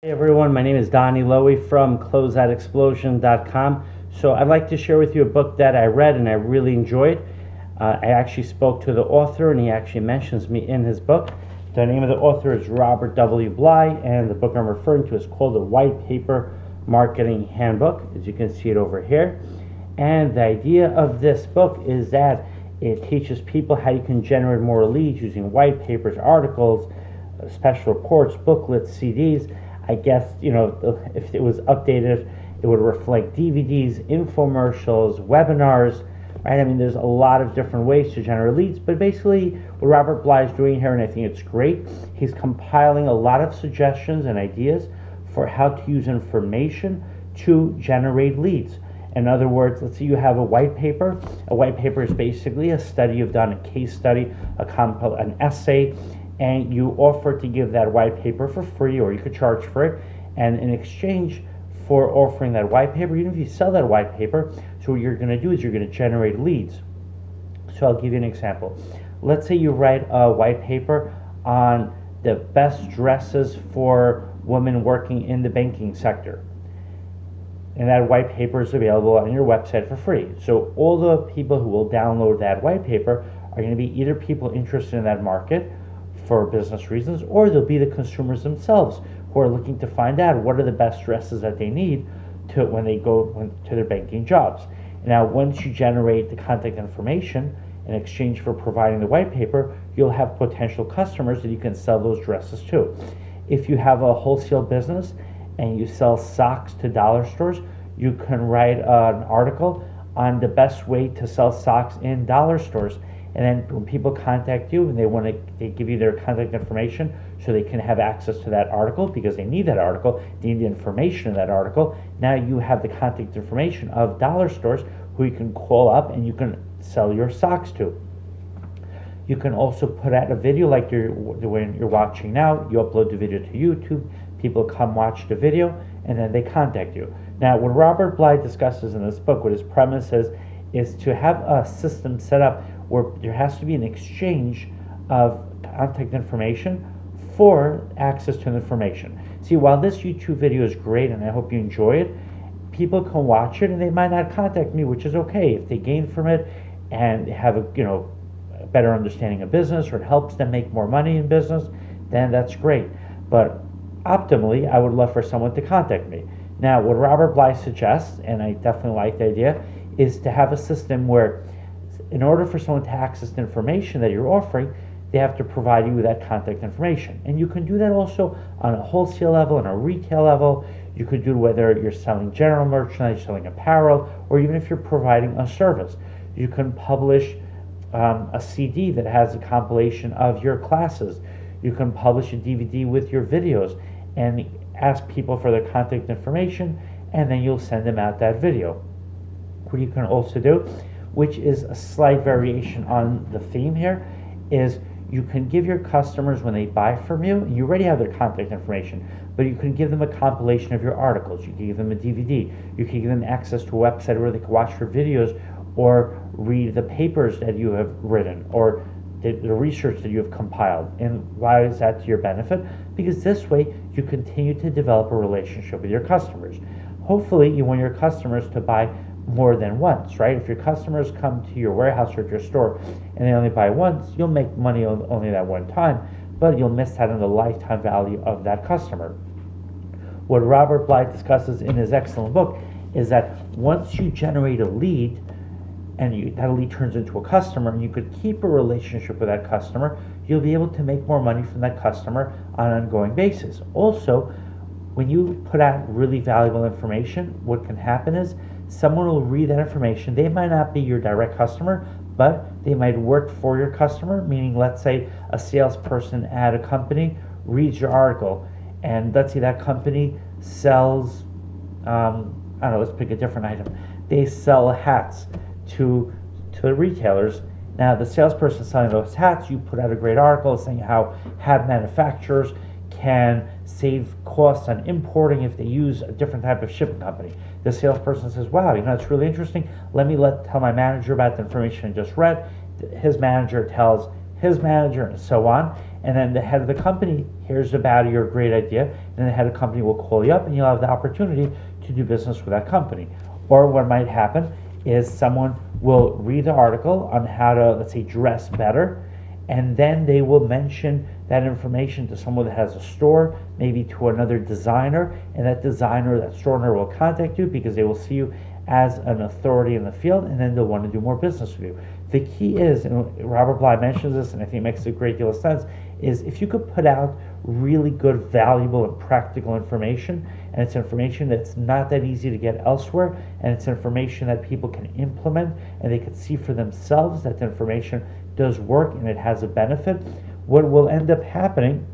Hey everyone, my name is Donnie Lowy from Closeoutexplosion.com. So I'd like to share with you a book that I read and I really enjoyed. I actually spoke to the author and he actually mentions me in his book. The name of the author is Robert W. Bly, and the book I'm referring to is called The White Paper Marketing Handbook, as you can see it over here. And the idea of this book is that it teaches people how you can generate more leads using white papers, articles, special reports, booklets, CDs. I guess, if it was updated, it would reflect DVDs, infomercials, webinars, right? I mean, there's a lot of different ways to generate leads, but basically what Robert Bly is doing here, and I think it's great, he's compiling a lot of suggestions and ideas for how to use information to generate leads. In other words, let's say you have a white paper. A white paper is basically a study you've done, a case study, an essay, and you offer to give that white paper for free, or you could charge for it, and in exchange for offering that white paper, even if you sell that white paper, so what you're going to do is you're going to generate leads. So I'll give you an example. Let's say you write a white paper on the best dresses for women working in the banking sector, and that white paper is available on your website for free. So all the people who will download that white paper are going to be either people interested in that market for business reasons, or they'll be the consumers themselves who are looking to find out what are the best dresses that they need to when they go to their banking jobs. Now, once you generate the contact information in exchange for providing the white paper, you'll have potential customers that you can sell those dresses to. If you have a wholesale business and you sell socks to dollar stores, you can write an article on the best way to sell socks in dollar stores. And then when people contact you and they give you their contact information so they can have access to that article because they need that article, they need the information in that article. Now you have the contact information of dollar stores who you can call up and you can sell your socks to. You can also put out a video like the one you're watching now. You upload the video to YouTube, people come watch the video, and then they contact you. Now, what Robert Bly discusses in this book, what his premise is to have a system set up where there has to be an exchange of contact information for access to information. See, while this YouTube video is great and I hope you enjoy it, people can watch it and they might not contact me, which is okay. If they gain from it and have a better understanding of business, or it helps them make more money in business, then that's great. But optimally, I would love for someone to contact me. Now, what Robert Bly suggests, and I definitely like the idea, is to have a system where in order for someone to access the information that you're offering, they have to provide you with that contact information. And you can do that also on a wholesale level, on a retail level. You could do whether you're selling general merchandise, selling apparel, or even if you're providing a service. You can publish a CD that has a compilation of your classes. You can publish a DVD with your videos and ask people for their contact information, and then you'll send them out that video. What you can also do, which is a slight variation on the theme here, is you can give your customers, when they buy from you, and you already have their contact information, but you can give them a compilation of your articles. You can give them a DVD. You can give them access to a website where they can watch your videos or read the papers that you have written or the research that you have compiled. And why is that to your benefit? Because this way you continue to develop a relationship with your customers. Hopefully you want your customers to buy more than once, right? If your customers come to your warehouse or to your store and they only buy once, you'll make money only that one time, but you'll miss out on the lifetime value of that customer. What Robert Bly discusses in his excellent book is that once you generate a lead and that lead turns into a customer and you could keep a relationship with that customer, you'll be able to make more money from that customer on an ongoing basis. Also, when you put out really valuable information, what can happen is someone will read that information. They might not be your direct customer, but they might work for your customer, meaning let's say a salesperson at a company reads your article, and let's say that company sells, I don't know, let's pick a different item. They sell hats to the retailers. Now the salesperson selling those hats, you put out a great article saying how hat manufacturers can save costs on importing if they use a different type of shipping company. The salesperson says, wow, it's really interesting. Let me tell my manager about the information I just read. His manager tells his manager, and so on. And then the head of the company hears about your great idea and the head of the company will call you up and you'll have the opportunity to do business with that company. Or what might happen is someone will read the article on how to, let's say, dress better, and then they will mention that information to someone that has a store, maybe to another designer, and that designer, that store owner will contact you because they will see you as an authority in the field, and then they'll want to do more business with you. The key is, and Robert Bly mentions this, and I think it makes a great deal of sense, is if you could put out really good, valuable, and practical information, and it's information that's not that easy to get elsewhere, and it's information that people can implement, and they can see for themselves that the information does work and it has a benefit, what will end up happening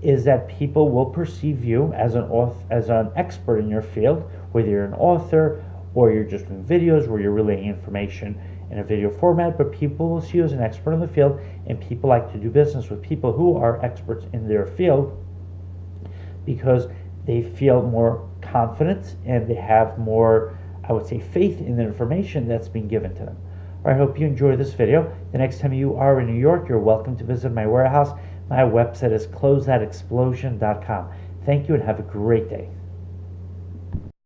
is that people will perceive you as an expert in your field, whether you're an author or you're just doing videos where you're relaying information in a video format, but people will see you as an expert in the field, and people like to do business with people who are experts in their field because they feel more confident and they have more, I would say, faith in the information that's being given to them. All right, I hope you enjoyed this video. The next time you are in New York, you're welcome to visit my warehouse. My website is closeoutexplosion.com. Thank you and have a great day.